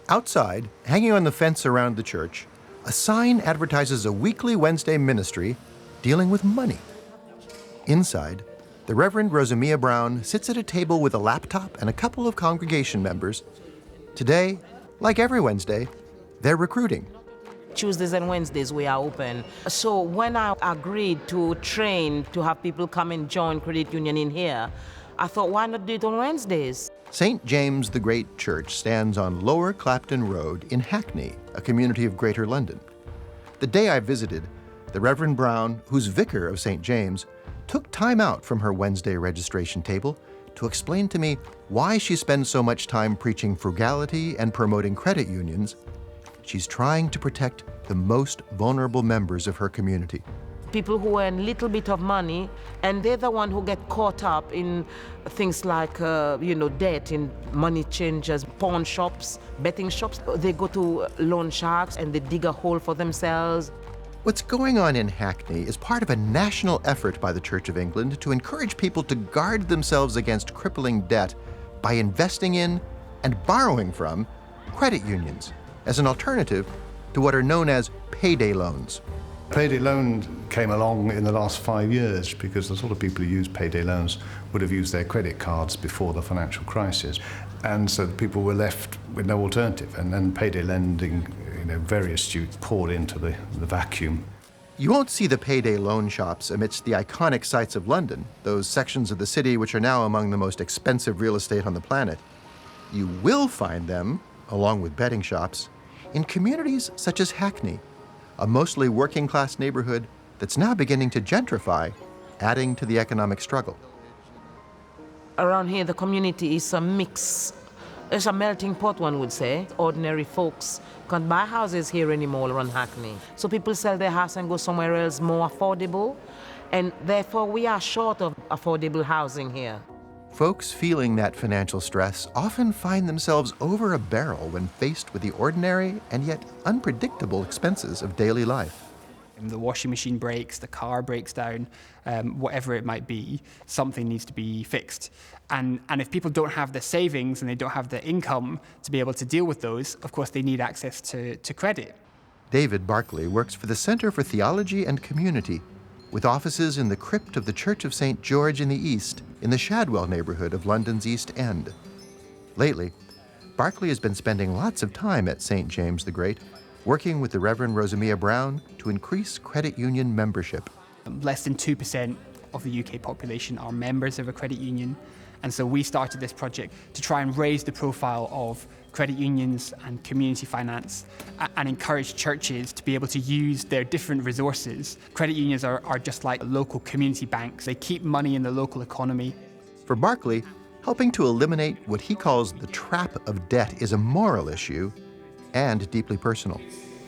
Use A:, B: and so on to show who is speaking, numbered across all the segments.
A: Outside, hanging on the fence around the church, a sign advertises a weekly Wednesday ministry dealing with money. Inside, the Reverend Rosamia Brown sits at a table with a laptop and a couple of congregation members. Today, like every Wednesday, they're recruiting.
B: Tuesdays and Wednesdays we are open. So when I agreed to train to have people come and join credit union in here, I thought, why not do it on Wednesdays?
A: St. James the Great Church stands on Lower Clapton Road in Hackney, a community of Greater London. The day I visited, the Reverend Brown, who's vicar of St. James, took time out from her Wednesday registration table to explain to me why she spends so much time preaching frugality and promoting credit unions. She's trying to protect the most vulnerable members of her community.
B: People who earn a little bit of money, and they're the one who get caught up in things like, debt in money changers, pawn shops, betting shops. They go to loan sharks and they dig a hole for themselves.
A: What's going on in Hackney is part of a national effort by the Church of England to encourage people to guard themselves against crippling debt by investing in and borrowing from credit unions as an alternative to what are known as payday loans.
C: Payday loan came along in the last 5 years because the sort of people who use payday loans would have used their credit cards before the financial crisis. And so people were left with no alternative. And then payday lending, very astute, poured into the vacuum.
A: You won't see the payday loan shops amidst the iconic sights of London, those sections of the city which are now among the most expensive real estate on the planet. You will find them, along with betting shops, in communities such as Hackney, a mostly working-class neighborhood that's now beginning to gentrify, adding to the economic struggle.
B: Around here, the community is a mix. It's a melting pot, one would say. Ordinary folks can't buy houses here anymore around Hackney. So people sell their house and go somewhere else more affordable. And therefore, we are short of affordable housing here.
A: Folks feeling that financial stress often find themselves over a barrel when faced with the ordinary and yet unpredictable expenses of daily life.
D: The washing machine breaks, the car breaks down, whatever it might be, something needs to be fixed. And if people don't have the savings and they don't have the income to be able to deal with those, of course they need access to credit.
A: David Barclay works for the Center for Theology and Community, with offices in the crypt of the Church of St. George in the East, in the Shadwell neighborhood of London's East End. Lately, Barclay has been spending lots of time at St. James the Great, working with the Reverend Rosamia Brown to increase credit union membership.
D: Less than 2% of the UK population are members of a credit union, and so we started this project to try and raise the profile of credit unions and community finance and encourage churches to be able to use their different resources. Credit unions are just like local community banks. They keep money in the local economy.
A: For Barclay, helping to eliminate what he calls the trap of debt is a moral issue and deeply personal.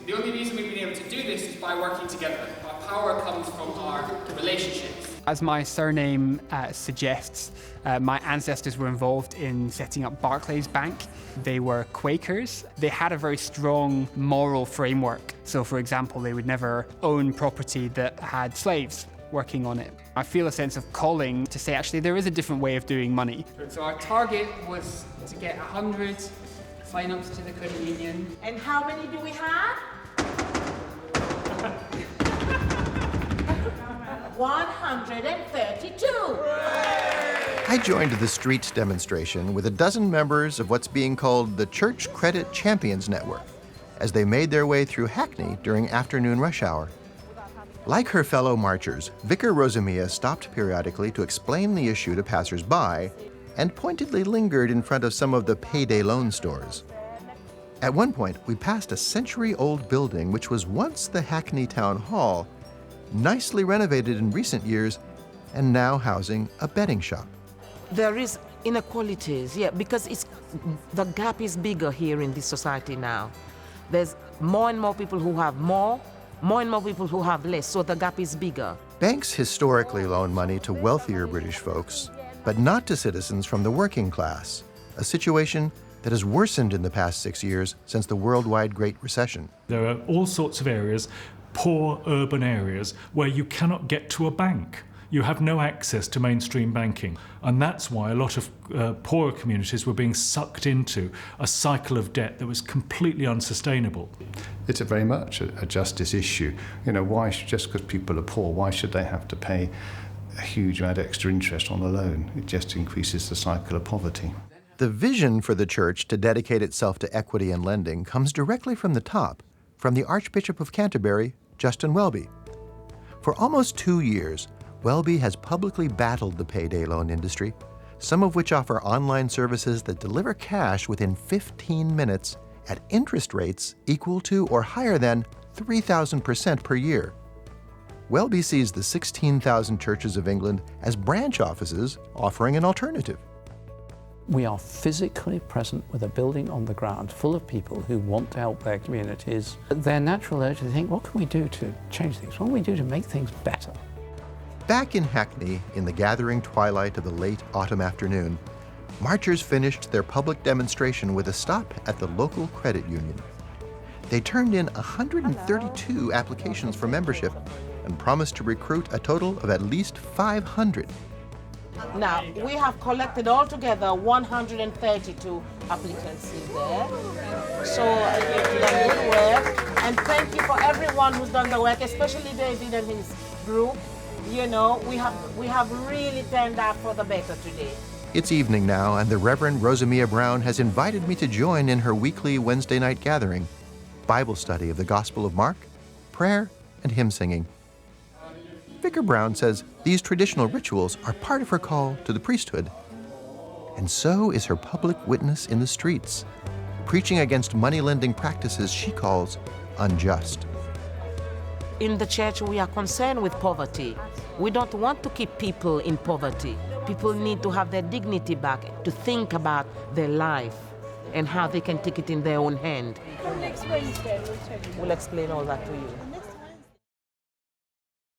E: The only reason we've been able to do this is by working together. Our power comes from our relationships.
D: As my surname suggests, my ancestors were involved in setting up Barclays Bank. They were Quakers. They had a very strong moral framework. So, for example, they would never own property that had slaves working on it. I feel a sense of calling to say, actually, there is a different way of doing money.
E: So our target was to get 100 sign-ups to the credit union.
B: And how many do we have? 132.
A: I joined the street demonstration with a dozen members of what's being called the Church Credit Champions Network as they made their way through Hackney during afternoon rush hour. Like her fellow marchers, Vicar Rosamia stopped periodically to explain the issue to passers-by and pointedly lingered in front of some of the payday loan stores. At one point, we passed a century-old building which was once the Hackney Town Hall, nicely renovated in recent years, and now housing a betting shop.
B: There is inequalities, because the gap is bigger here in this society now. There's more and more people who have more and more people who have less, so the gap is bigger.
A: Banks historically loan money to wealthier British folks, but not to citizens from the working class, a situation that has worsened in the past 6 years since the worldwide Great Recession.
F: There are all sorts of areas, poor urban areas, where you cannot get to a bank. you have no access to mainstream banking. And that's why a lot of poorer communities were being sucked into a cycle of debt that was completely unsustainable.
C: It's very much a justice issue. You know, why just because people are poor, why should they have to pay a huge amount of extra interest on a loan? It just increases the cycle of poverty.
A: The vision for the church to dedicate itself to equity and lending comes directly from the top, from the Archbishop of Canterbury, Justin Welby. For almost 2 years, Welby has publicly battled the payday loan industry, some of which offer online services that deliver cash within 15 minutes at interest rates equal to or higher than 3,000% per year. Welby sees the 16,000 churches of England as branch offices offering an alternative.
G: We are physically present with a building on the ground full of people who want to help their communities. Their natural urge to think, what can we do to change things? What can we do to make things better?
A: Back in Hackney, in the gathering twilight of the late autumn afternoon, marchers finished their public demonstration with a stop at the local credit union. They turned in 132 applications for membership and promised to recruit a total of at least 500.
B: Now, we have collected altogether 132 applicants in there. So, you've done good work. And thank you for everyone who's done the work, especially David and his group. You know, we have really turned out for the better today.
A: It's evening now, and the Reverend Rosamia Brown has invited me to join in her weekly Wednesday night gathering, Bible study of the Gospel of Mark, prayer, and hymn singing. Vicar Brown says these traditional rituals are part of her call to the priesthood. And so is her public witness in the streets, preaching against money-lending practices she calls unjust.
B: In the church, we are concerned with poverty. We don't want to keep people in poverty. People need to have their dignity back, to think about their life and how they can take it in their own hand.
H: Next Wednesday,
B: We'll explain all that to you.